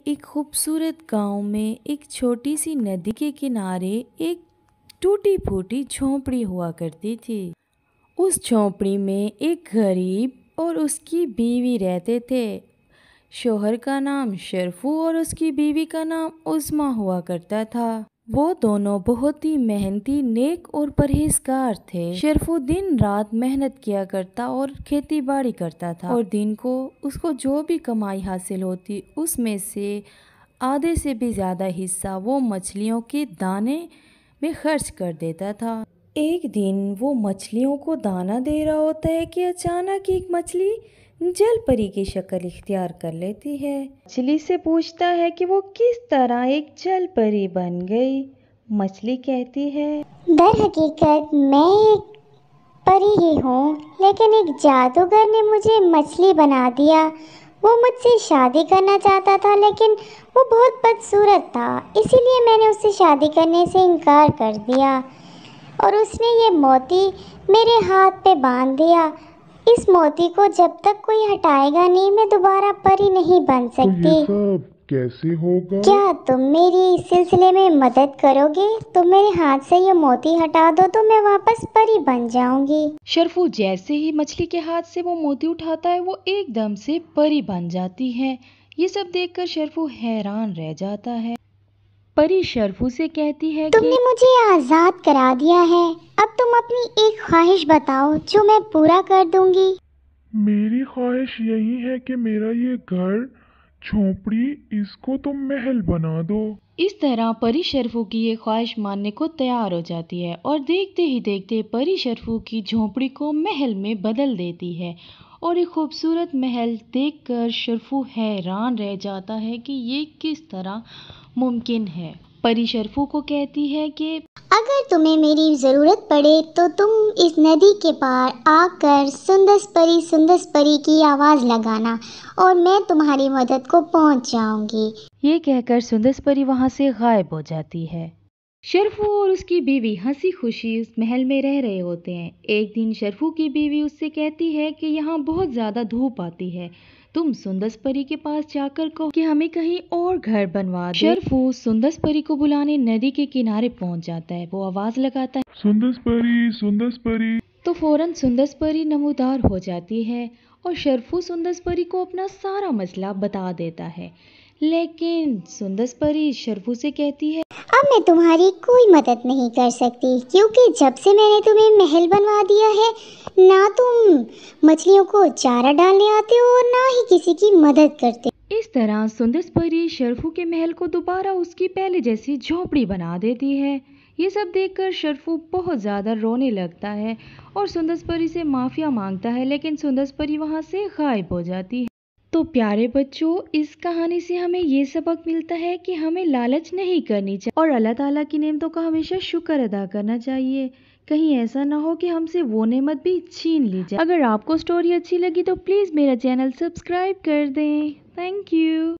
एक खूबसूरत गांव में एक छोटी सी नदी के किनारे एक टूटी फूटी झोंपड़ी हुआ करती थी। उस झोंपड़ी में एक गरीब और उसकी बीवी रहते थे। शोहर का नाम शरफू और उसकी बीवी का नाम उस्मा हुआ करता था। वो दोनों बहुत ही मेहनती, नेक और परहेजगार थे। शरफू दिन रात मेहनत किया करता और खेती बाड़ी करता था, और दिन को उसको जो भी कमाई हासिल होती उसमें से आधे से भी ज़्यादा हिस्सा वो मछलियों के दाने में खर्च कर देता था। एक दिन वो मछलियों को दाना दे रहा होता है कि अचानक एक मछली जल परी की शक्ल इख्तियार कर लेती है। मछली से पूछता है कि वो किस तरह एक जल परी बन गई। मछली कहती है, दर हकीकत मैं एक परी ही हूँ, लेकिन एक जादूगर ने मुझे मछली बना दिया। वो मुझसे शादी करना चाहता था, लेकिन वो बहुत बदसूरत था, इसीलिए मैंने उससे शादी करने से इनकार कर दिया और उसने ये मोती मेरे हाथ पे बांध दिया। इस मोती को जब तक कोई हटाएगा नहीं, मैं दोबारा परी नहीं बन तो ये सकती। सब कैसे होगा? क्या तुम मेरी इस सिलसिले में मदद करोगे? तुम मेरे हाथ से ये मोती हटा दो तो मैं वापस परी बन जाऊंगी। शरफू जैसे ही मछली के हाथ से वो मोती उठाता है, वो एकदम से परी बन जाती है। ये सब देखकर शरफू हैरान रह जाता है। परी शरफू से कहती है कि तुमने मुझे आज़ाद करा दिया है, अब तुम अपनी एक ख्वाहिश बताओ जो मैं पूरा कर दूंगी। मेरी ख्वाहिश यही है कि मेरा ये घर, झोंपड़ी, इसको तुम महल बना दो। इस तरह परी शरफू की ये ख्वाहिश मानने को तैयार हो जाती है, और देखते ही देखते परी शरफू की झोंपड़ी को महल में बदल देती है। और एक खूबसूरत महल देखकर शरफू हैरान रह जाता है कि ये किस तरह मुमकिन है। परी शरफू को कहती है कि अगर तुम्हें मेरी ज़रूरत पड़े तो तुम इस नदी के पार आकर सुंदस परी की आवाज़ लगाना और मैं तुम्हारी मदद को पहुंच जाऊंगी। ये कहकर सुंदस परी वहां से गायब हो जाती है। शरफू और उसकी बीवी हंसी खुशी उस महल में रह रहे होते हैं। एक दिन शरफू की बीवी उससे कहती है कि यहाँ बहुत ज़्यादा धूप आती है, तुम सुंदस परी के पास जाकर कहो कि हमें कहीं और घर बनवा दे। शरफू सुंदस परी को बुलाने नदी के किनारे पहुंच जाता है। वो आवाज़ लगाता है सुंदस परी, सुंदस परी। तो फौरन सुंदस परी नमूदार हो जाती है, और शरफू सुंदस परी को अपना सारा मसला बता देता है। लेकिन सुंदस परी शरफू से कहती है, अब मैं तुम्हारी कोई मदद नहीं कर सकती, क्योंकि जब से मैंने तुम्हें महल बनवा दिया है, ना तुम मछलियों को चारा डालने आते हो और ना ही किसी की मदद करते। इस तरह सुंदस परी शरफू के महल को दोबारा उसकी पहले जैसी झोंपड़ी बना देती है। ये सब देखकर शरफू बहुत ज़्यादा रोने लगता है और सुंदस परी से माफ़िया मांगता है, लेकिन सुंदस परी वहाँ से गायब हो जाती है। तो प्यारे बच्चों, इस कहानी से हमें ये सबक मिलता है कि हमें लालच नहीं करनी चाहिए और अल्लाह ताला की नेमतों का हमेशा शुक्र अदा करना चाहिए। कहीं ऐसा ना हो कि हमसे वो नेमत भी छीन ली जाए। अगर आपको स्टोरी अच्छी लगी तो प्लीज़ मेरा चैनल सब्सक्राइब कर दें। Thank you.